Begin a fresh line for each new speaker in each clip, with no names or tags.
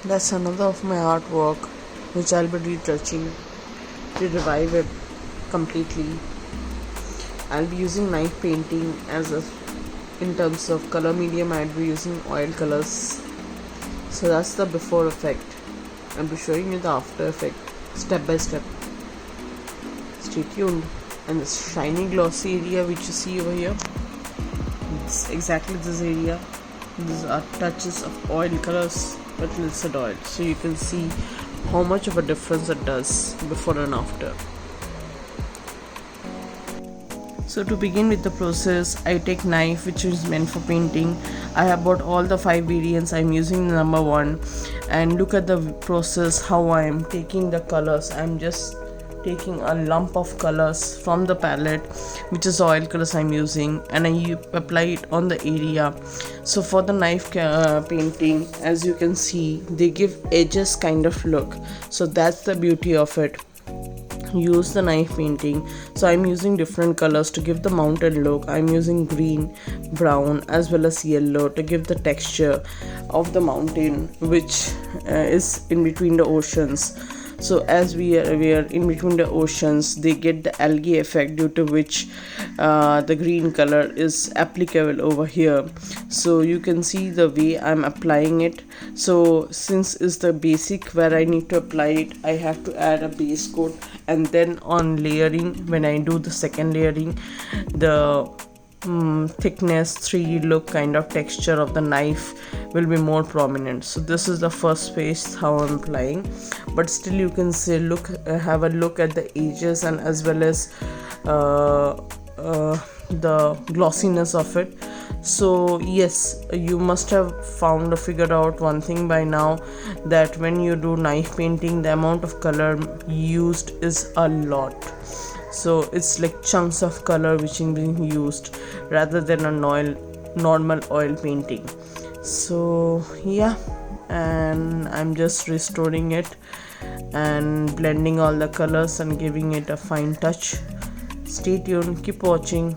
That's another of my artwork which I'll be retouching to revive it completely. I'll be using knife painting in terms of color medium. I'll be using oil colors. So that's the before effect. I'll be showing you the after effect step by step. Stay tuned. And this shiny glossy area which you see over here, it's exactly this area. These are touches of oil colors with linseed oil, so you can see how much of a difference it does before and after. So to begin with the process, I take knife which is meant for painting. I have bought all the 5 variants. I'm using the number 1, and look at the process how I am taking the colors. I'm just taking a lump of colors from the palette, which is oil colors I'm using, and I apply it on the area. So for the knife painting, as you can see, they give edges kind of look, so that's the beauty of it. Use the knife painting. So I'm using different colors to give the mountain look. I'm using green, brown as well as yellow to give the texture of the mountain, which is in between the oceans. So as we are in between the oceans, they get the algae effect, due to which the green color is applicable over here. So you can see the way I'm applying it. So since is the basic where I need to apply it, I have to add a base coat, and then on layering, when I do the second layering, the thickness, 3D look kind of texture of the knife will be more prominent. So this is the first phase how I'm applying, but still you can say have a look at the edges and as well as the glossiness of it. So yes, you must have found or figured out one thing by now, that when you do knife painting, the amount of color used is a lot. So it's like chunks of color which is being used rather than a normal oil painting. So yeah, and I'm just restoring it and blending all the colors and giving it a fine touch. Stay tuned, keep watching.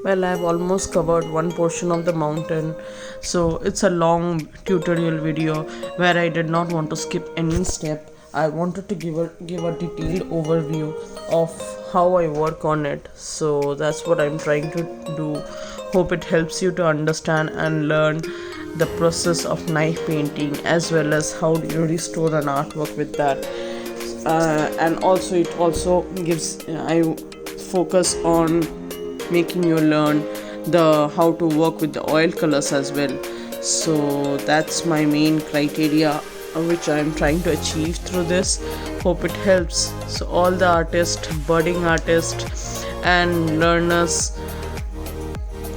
Well, I've almost covered one portion of the mountain, so it's a long tutorial video where I did not want to skip any step. I wanted to give a detailed overview of how I work on it. So that's what I'm trying to do. Hope it helps you to understand and learn the process of knife painting, as well as how do you restore an artwork with that. And also it also gives I focus on making you learn the how to work with the oil colors as well. So that's my main criteria which I am trying to achieve through this. Hope it helps. So all the artists, budding artists and learners,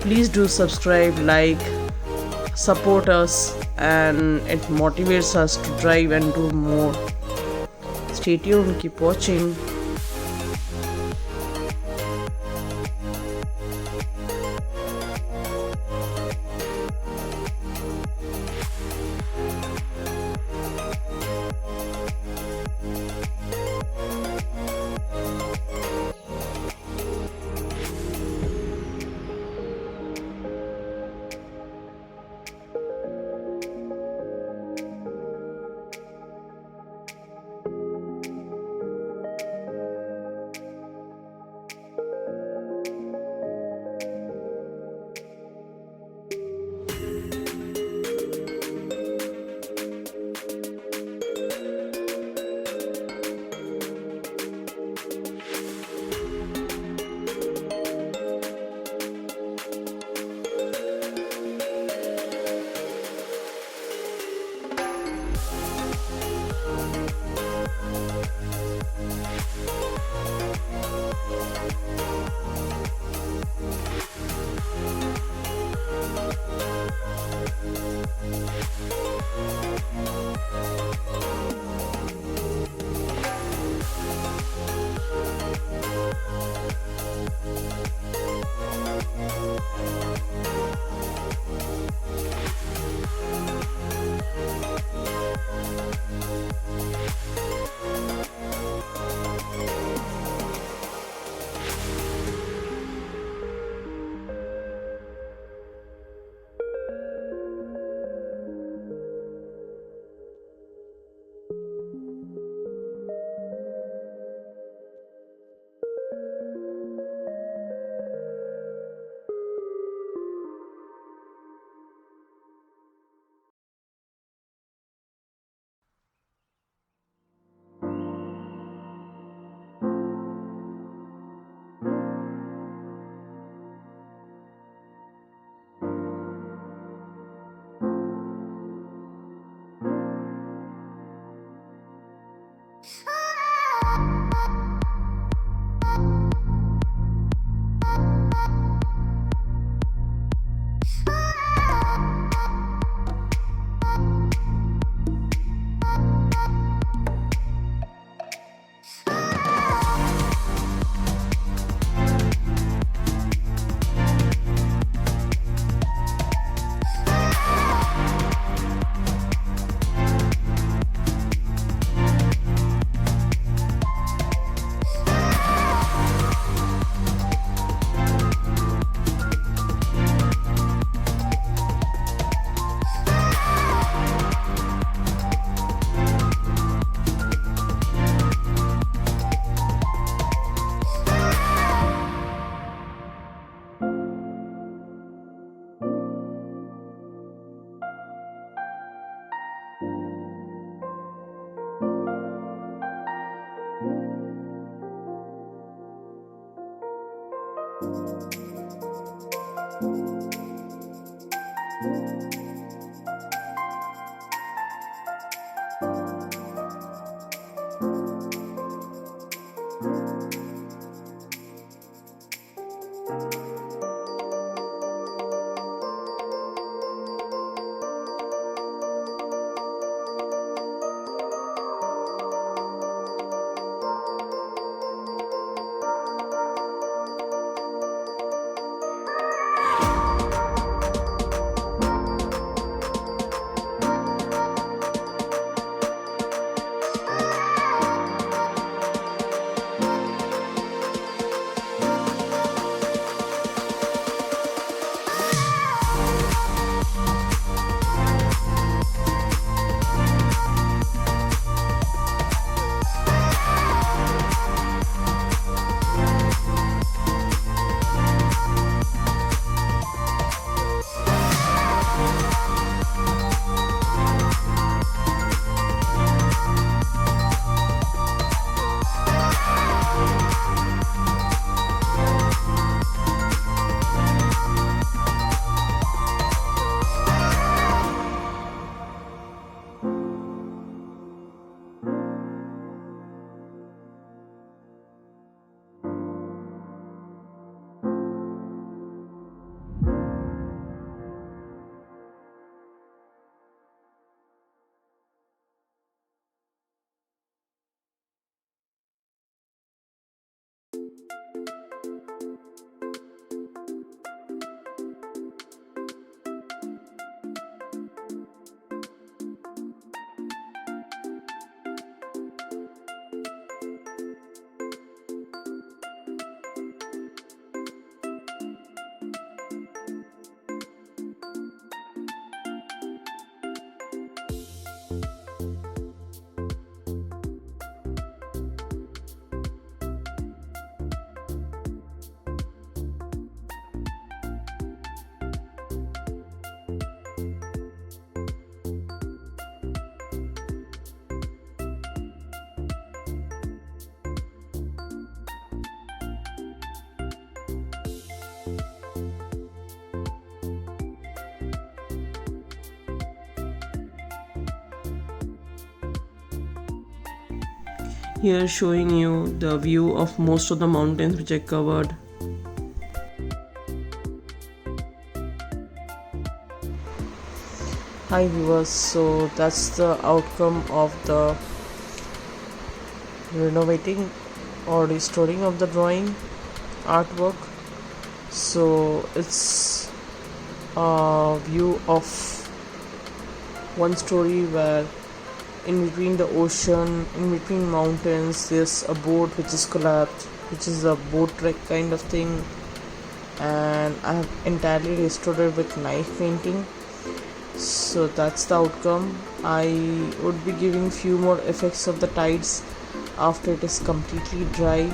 please do subscribe, like, support us, and it motivates us to drive and do more. Stay tuned, keep watching. Here showing you the view of most of the mountains which I covered. Hi viewers, so that's the outcome of the renovating or restoring of the drawing artwork. So it's a view of one story where in between the ocean, in between mountains, there's a boat which is collapsed, which is a boat wreck kind of thing, and I have entirely restored it with knife painting. So that's the outcome. I would be giving few more effects of the tides after it is completely dry,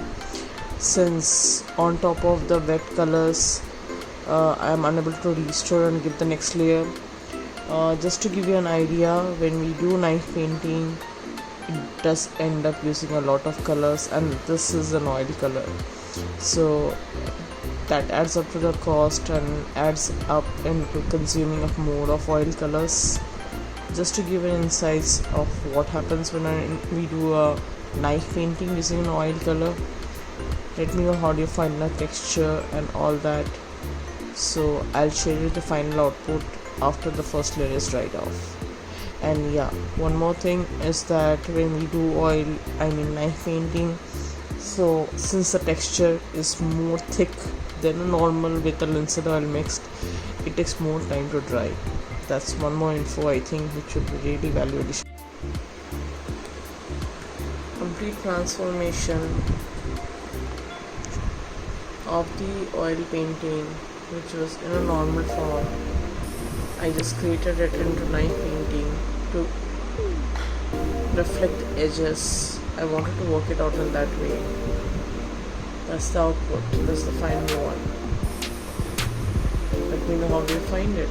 since on top of the wet colors I am unable to restore and give the next layer. Just to give you an idea, when we do knife painting, it does end up using a lot of colors, and this is an oil color, so that adds up to the cost and adds up into consuming of more of oil colors. Just to give an insights of what happens when we do a knife painting using an oil color. Let me know how do you find the texture and all that. So I'll share you the final output after the first layer is dried off. And yeah, one more thing is that when we do knife painting, so since the texture is more thick than a normal with the linseed oil mixed, it takes more time to dry. That's one more info I think which should be really value addition. Complete transformation of the oil painting, which was in a normal form. I just created it into knife painting to reflect the edges. I wanted to work it out in that way. That's the output. That's the final one. Let me know how do you find it.